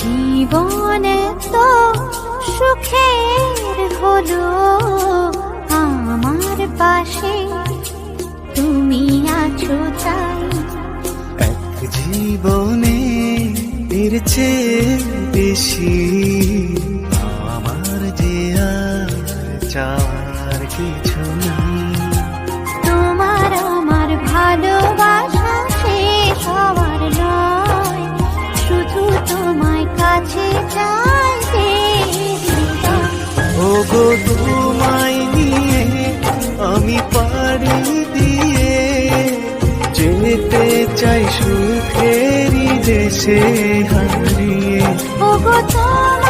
জীবনে তো সুখের হলো আমার পাশে তুমি আছো তাই। এক জীবনে এর চেয়ে বেশি আমার যে আর চাওয়ার কিছু নেই। তোমার আমার ভালোবাসা শেষ হওয়ার নয়, শুধু তোমায় কাছে চাইতে। ওগো তোমায় নিয়ে আমি পাড়ি দিয়ে যেতে চাই সুখেরই দেশে হারিয়ে। ওগো তোমার